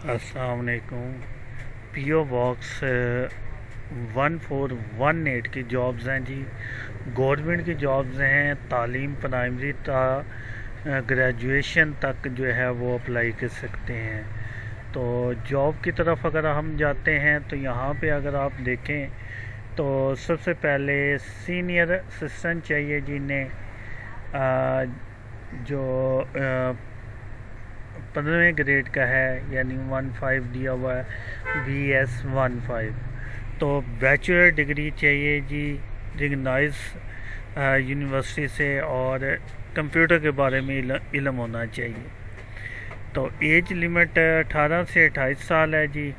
السلام علیکم۔ پی او باکس 1418 کی جابز ہیں جی، گورنمنٹ کی جابز ہیں۔ تعلیم پرائمری تا گریجویشن تک جو ہے وہ اپلائی کر سکتے ہیں۔ تو جاب کی طرف اگر ہم جاتے ہیں تو یہاں پہ اگر آپ دیکھیں تو سب سے پہلے سینئر اسسٹنٹ چاہیے جنہیں جو 15ویں گریڈ کا ہے، یعنی 15 دیا ہوا ہے، BS15۔ تو بیچلر ڈگری چاہیے جی ریکگنائز یونیورسٹی سے، اور کمپیوٹر کے بارے میں علم ہونا چاہیے۔ تو ایج لمٹ 18 سے 28 سال ہے جی،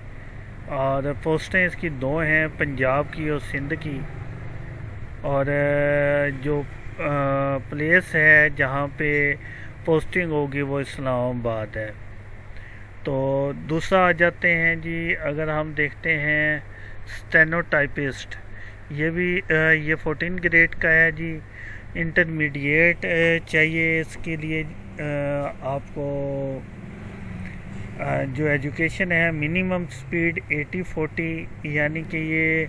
اور پوسٹیں اس کی دو ہیں، پنجاب کی اور سندھ کی۔ اور جو پلیس ہے جہاں پہ پوسٹنگ ہوگی وہ اسلام آباد ہے۔ تو دوسرا آ جاتے ہیں جی، اگر ہم دیکھتے ہیں اسٹینو ٹائپسٹ، یہ بھی یہ 14 گریڈ کا ہے جی۔ انٹرمیڈیٹ چاہیے اس کے لیے آپ کو جو ایجوکیشن ہے، منیمم سپیڈ 80/40، یعنی کہ یہ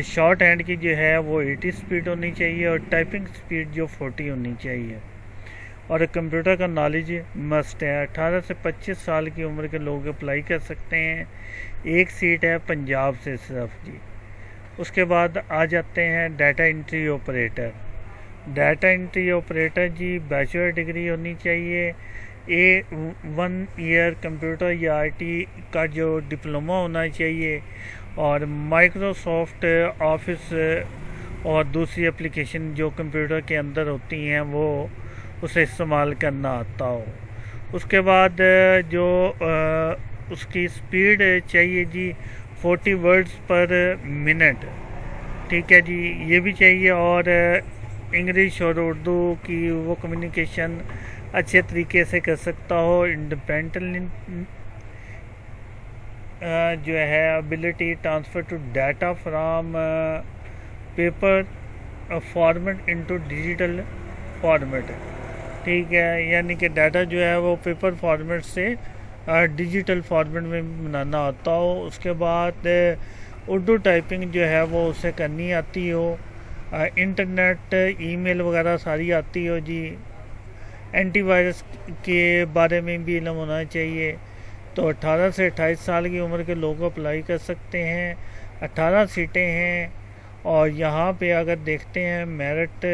شارٹ ہینڈ کی جو ہے وہ 80 سپیڈ ہونی چاہیے، اور ٹائپنگ سپیڈ جو 40 ہونی چاہیے، اور کمپیوٹر کا نالج مسٹ ہے۔ 18 سے 25 سال کی عمر کے لوگ اپلائی کر سکتے ہیں۔ ایک سیٹ ہے پنجاب سے صرف جی۔ اس کے بعد آ جاتے ہیں data entry operator. Data entry operator جی بیچلر ڈگری ہونی چاہیے، 1 ایئر کمپیوٹر یا IT کا جو ڈپلومہ ہونا چاہیے، اور مائکروسافٹ آفس اور دوسری اپلیکیشن جو کمپیوٹر کے اندر ہوتی ہیں وہ اسے استعمال کرنا آتا ہو۔ اس کے بعد جو اس کی سپیڈ چاہیے جی 40 ورڈز پر منٹ، ٹھیک ہے جی، یہ بھی چاہیے۔ اور انگلش اور اردو کی وہ کمیونیکیشن اچھے طریقے سے کر سکتا ہو۔ انڈیپینڈنٹ جو ہے ability transfer to data from paper format into digital format, ٹھیک ہے، یعنی کہ ڈیٹا جو ہے وہ پیپر فارمیٹ سے ڈیجیٹل فارمیٹ میں بنانا آتا ہو۔ اس کے بعد اردو ٹائپنگ جو ہے وہ اسے کرنی آتی ہو، انٹرنیٹ ای میل وغیرہ ساری آتی ہو جی۔ اینٹی وائرس کے بارے میں بھی علم ہونا چاہیے۔ تو 18 سے 28 سال کی عمر کے لوگ اپلائی کر سکتے ہیں۔ 18 سیٹیں ہیں، اور یہاں پہ اگر دیکھتے ہیں میرٹ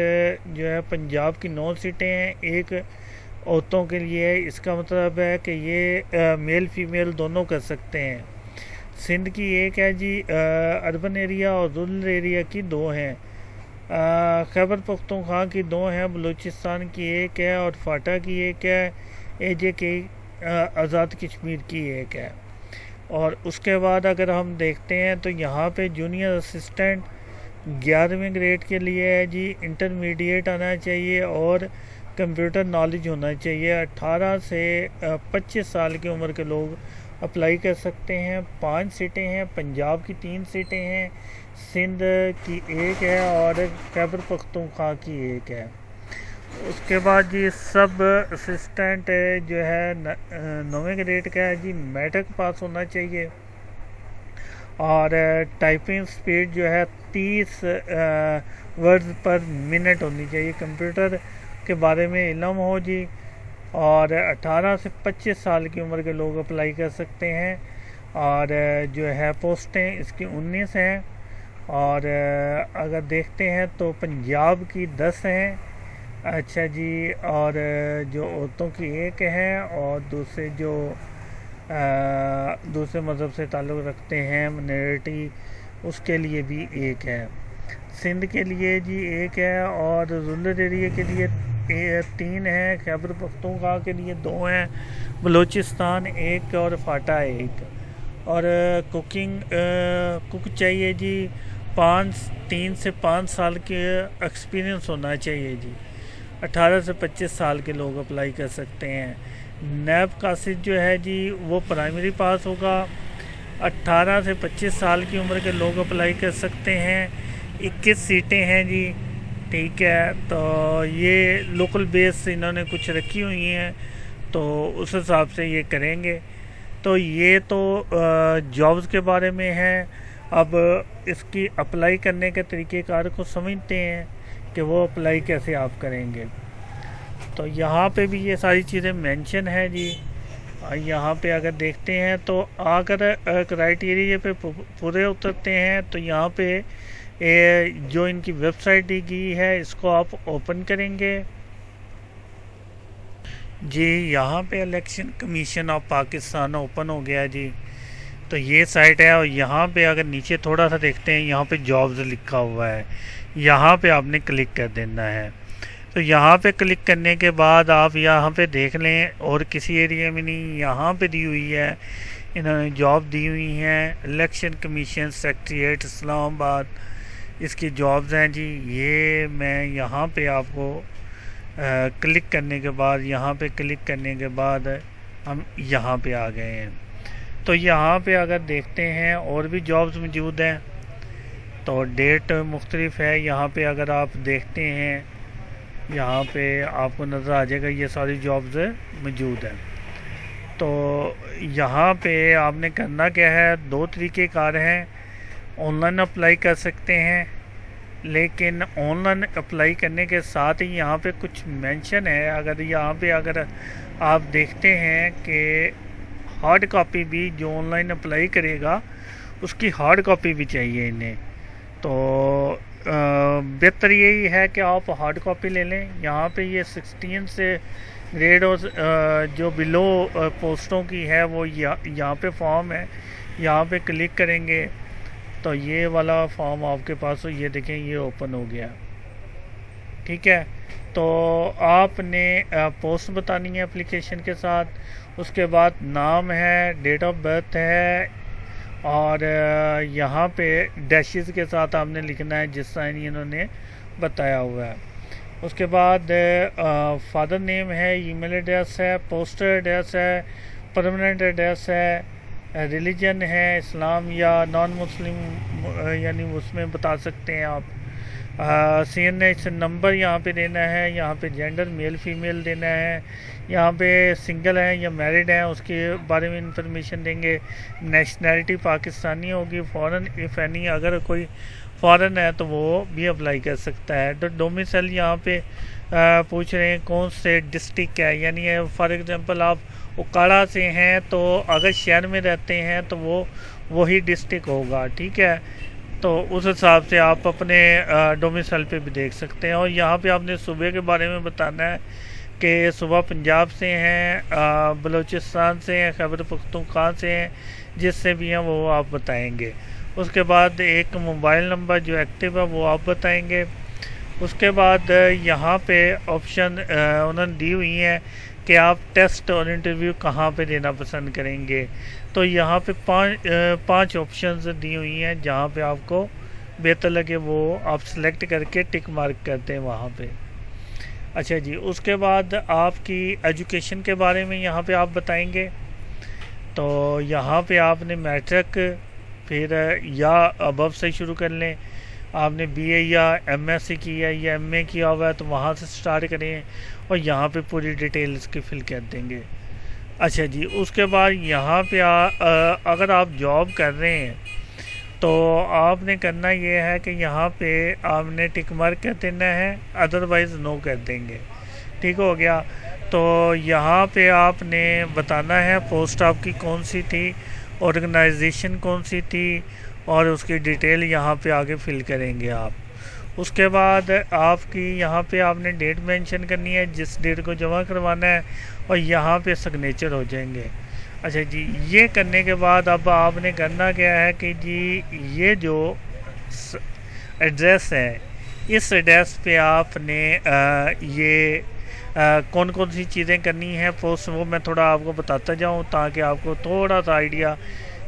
جو ہے پنجاب کی 9 سیٹیں ہیں، ایک عورتوں کے لیے، اس کا مطلب ہے کہ یہ میل فیمیل دونوں کر سکتے ہیں۔ سندھ کی ایک ہے جی، اربن ایریا اور رورل ایریا کی 2 ہیں، خیبر پختونخوا کی 2 ہیں، بلوچستان کی ایک ہے، اور فاٹا کی ایک ہے، AJ آزاد کشمیر کی ایک ہے۔ اور اس کے بعد اگر ہم دیکھتے ہیں تو یہاں پہ جونیئر اسسٹنٹ 11ویں گریڈ کے لیے ہے جی، انٹرمیڈیٹ آنا چاہیے، اور کمپیوٹر نالج ہونا چاہیے۔ 18 سے 25 سال کی عمر کے لوگ اپلائی کر سکتے ہیں۔ 5 سیٹیں ہیں، پنجاب کی 3 سیٹیں ہیں، سندھ کی 1 ہے، اور خیبر پختونخوا کی 1 ہے۔ اس کے بعد جی سب اسسٹنٹ جو ہے 9ویں گریڈ کا ہے جی، میٹرک پاس ہونا چاہیے، اور ٹائپنگ سپیڈ جو ہے 30 ورڈز پر منٹ ہونی چاہیے۔ کمپیوٹر کے بارے میں علم ہو جی، اور 18 سے 25 سال کی عمر کے لوگ اپلائی کر سکتے ہیں، اور جو ہے پوسٹیں اس کی 19 ہیں۔ اور اگر دیکھتے ہیں تو پنجاب کی 10 ہیں، اچھا جی، اور جو عورتوں کی 1 ہے، اور دوسرے جو دوسرے مذہب سے تعلق رکھتے ہیں منورٹی، اس کے لیے بھی 1 ہے۔ سندھ کے لیے جی 1 ہے، اور رورل ایریا کے لیے 3 ہیں، خیبر پختونخوا کے لیے 2 ہیں، بلوچستان 1 اور فاٹا 1۔ اور کک چاہیے جی 3 سے 5 سال کے ایکسپیرینس ہونا چاہیے جی۔ 18 سے 25 سال کے لوگ اپلائی کر سکتے ہیں۔ نیب قاصد جو ہے جی وہ پرائمری پاس ہوگا۔ 18 سے 25 سال کی عمر کے لوگ اپلائی کر سکتے ہیں۔ 21 سیٹیں ہیں جی، ٹھیک ہے، تو یہ لوکل بیس انہوں نے کچھ رکھی ہوئی ہیں، تو اس حساب سے یہ کریں گے۔ تو یہ تو جابز کے بارے میں ہے. اب اس کی اپلائی کرنے کے طریقہ کار کو سمجھتے ہیں کہ وہ اپلائی کیسے آپ کریں گے. تو یہاں پہ بھی یہ ساری چیزیں مینشن ہیں جی. یہاں پہ اگر دیکھتے ہیں تو اگر کرائٹیریا پہ پورے اترتے ہیں تو یہاں پہ جو ان کی ویب سائٹ دی گئی ہے اس کو آپ اوپن کریں گے جی. یہاں پہ election commission of Pakistan open ہو گیا جی. تو یہ سائٹ ہے اور یہاں پہ اگر نیچے تھوڑا سا دیکھتے ہیں یہاں پہ جابز لکھا ہوا ہے. یہاں پہ آپ نے کلک کر دینا ہے. تو یہاں پہ کلک کرنے کے بعد آپ یہاں پہ دیکھ لیں اور کسی ایریا میں نہیں یہاں پہ دی ہوئی ہے انہوں نے جاب دی ہوئی ہیں الیکشن کمیشن سیکریٹریٹ اسلام آباد. اس کی جابز ہیں جی. یہ میں یہاں پہ آپ کو کلک کرنے کے بعد یہاں پہ کلک کرنے کے بعد ہم یہاں پہ آ گئے ہیں. تو یہاں پہ اگر دیکھتے ہیں اور بھی جابز موجود ہیں تو ڈیٹ مختلف ہے. یہاں پہ اگر آپ دیکھتے ہیں یہاں پہ آپ کو نظر آ جائے گا یہ ساری جابز موجود ہیں. تو یہاں پہ آپ نے کرنا کیا ہے 2 طریقے کار ہیں. آن لائن اپلائی کر سکتے ہیں لیکن آن لائن اپلائی کرنے کے ساتھ ہی یہاں پہ کچھ مینشن ہے. اگر یہاں پہ اگر آپ دیکھتے ہیں کہ ہارڈ کاپی بھی جو آن لائن اپلائی کرے گا اس کی ہارڈ کاپی بھی چاہیے انہیں. تو بہتر یہی ہے کہ آپ ہارڈ کاپی لے لیں. یہاں پہ یہ 16 سے گریڈ اور جو بلو پوسٹوں کی ہے وہ یہاں پہ فارم ہے. یہاں پہ کلک کریں گے تو یہ والا فارم آپ کے پاس ہو. یہ دیکھیں یہ اوپن ہو گیا. ٹھیک ہے. تو آپ نے پوسٹ بتانی ہے اپلیکیشن کے ساتھ. اس کے بعد نام ہے, ڈیٹ آف برتھ ہے اور یہاں پہ ڈیشز کے ساتھ آپ نے لکھنا ہے جس طرح انہوں نے بتایا ہوا ہے. اس کے بعد فادر نیم ہے, ای میل ایڈریس ہے, پوسٹل ایڈریس ہے, پرماننٹ ایڈریس ہے, ریلیجن ہے اسلام یا نان مسلم یعنی اس میں بتا سکتے ہیں آپ. CNH نمبر یہاں پہ دینا ہے. یہاں پہ جینڈر میل فیمیل دینا ہے. یہاں پہ سنگل ہیں یا میرڈ ہیں اس کے بارے میں انفارمیشن دیں گے. نیشنلٹی پاکستانی ہوگی. فورن ایف اینی اگر کوئی فورن ہے تو وہ بھی اپلائی کر سکتا ہے. ڈومیسائل یہاں پہ پوچھ رہے ہیں کون سے ڈسٹرکٹ ہے, یعنی فار ایگزامپل آپ اکاڑا سے ہیں تو اگر شہر میں رہتے ہیں تو وہ وہی ڈسٹرکٹ ہوگا. ٹھیک ہے. تو اس حساب سے آپ اپنے ڈومیسائل پہ بھی دیکھ سکتے ہیں. اور یہاں پہ آپ نے صوبے کے بارے میں بتانا ہے کہ صوبہ پنجاب سے ہیں, بلوچستان سے ہیں, خیبر پختونخوا سے ہیں, جس سے بھی ہیں وہ آپ بتائیں گے. اس کے بعد ایک موبائل نمبر جو ایکٹیو ہے وہ آپ بتائیں گے. اس کے بعد یہاں پہ آپشن انہوں نے دی ہوئی ہیں کہ آپ ٹیسٹ اور انٹرویو کہاں پہ دینا پسند کریں گے. تو یہاں پہ 5 آپشنز دی ہوئی ہیں جہاں پہ آپ کو بہتر لگے وہ آپ سلیکٹ کر کے ٹک مارک کرتے ہیں وہاں پہ. اچھا جی. اس کے بعد آپ کی ایجوکیشن کے بارے میں یہاں پہ آپ بتائیں گے. تو یہاں پہ آپ نے میٹرک پھر یا ابو سے شروع کر لیں. آپ نے BA یا MSc کیا یا MA کیا ہوا ہے تو وہاں سے سٹارٹ کریں اور یہاں پہ پوری ڈیٹیلز کی فل کر دیں گے. اچھا جی. اس کے بعد یہاں پہ اگر آپ جاب کر رہے ہیں تو آپ نے کرنا یہ ہے کہ یہاں پہ آپ نے ٹک مارک کر دینا ہے, ادروائز نو کر دیں گے. ٹھیک ہو گیا. تو یہاں پہ آپ نے بتانا ہے پوسٹ آپ کی کون سی تھی, آرگنائزیشن کون سی تھی اور اس کی ڈیٹیل یہاں پہ آگے فل کریں گے آپ. اس کے بعد آپ کی یہاں پہ آپ نے ڈیٹ مینشن کرنی ہے جس ڈیٹ کو جمع کروانا ہے اور یہاں پہ سگنیچر ہو جائیں گے. اچھا جی. یہ کرنے کے بعد اب آپ نے کرنا کیا ہے کہ جی یہ جو ایڈریس ہے اس ایڈریس پہ آپ نے یہ کون کون سی چیزیں کرنی ہیں پوسٹ وہ میں تھوڑا آپ کو بتاتا جاؤں تاکہ آپ کو تھوڑا سا آئیڈیا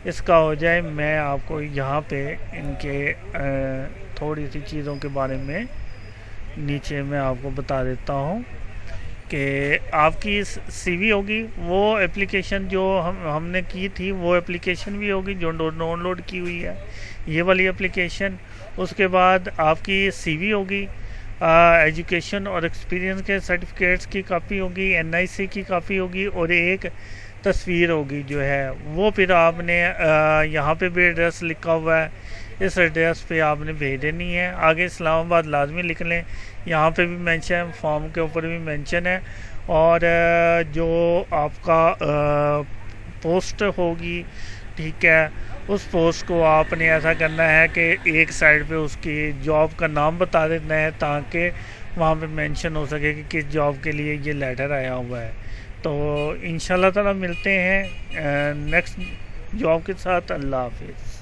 اس کا ہو جائے. میں آپ کو یہاں پہ ان کے تھوڑی سی چیزوں کے بارے میں نیچے میں آپ کو بتا دیتا ہوں کہ آپ کی CV ہوگی وہ اپلیکیشن جو ہم نے کی تھی وہ اپلیکیشن بھی ہوگی جو ڈاؤن لوڈ کی ہوئی ہے یہ والی اپلیکیشن. اس کے بعد آپ کی CV ہوگی, ایجوکیشن اور ایکسپیرینس کے سرٹیفکیٹس کی کاپی ہوگی, NIC کی کاپی ہوگی اور ایک تصویر ہوگی جو ہے وہ پھر آپ نے یہاں پہ بھی ایڈریس لکھا ہوا ہے، اس ایڈریس پہ آپ نے بھیج دینی ہے. آگے اسلام آباد لازمی لکھ لیں، یہاں پہ بھی مینشن ہے، فارم کے اوپر بھی مینشن ہے. اور جو آپ کا پوسٹ ہوگی، ٹھیک ہے، اس پوسٹ کو آپ نے ایسا کرنا ہے کہ ایک سائڈ پہ اس کی جاب کا نام بتا دینا ہے تاکہ وہاں پہ مینشن ہو سکے کہ کس جاب کے لیے یہ لیٹر آیا ہوا ہے. تو انشاءاللہ تعالیٰ ملتے ہیں نیکسٹ جاب کے ساتھ. اللہ حافظ.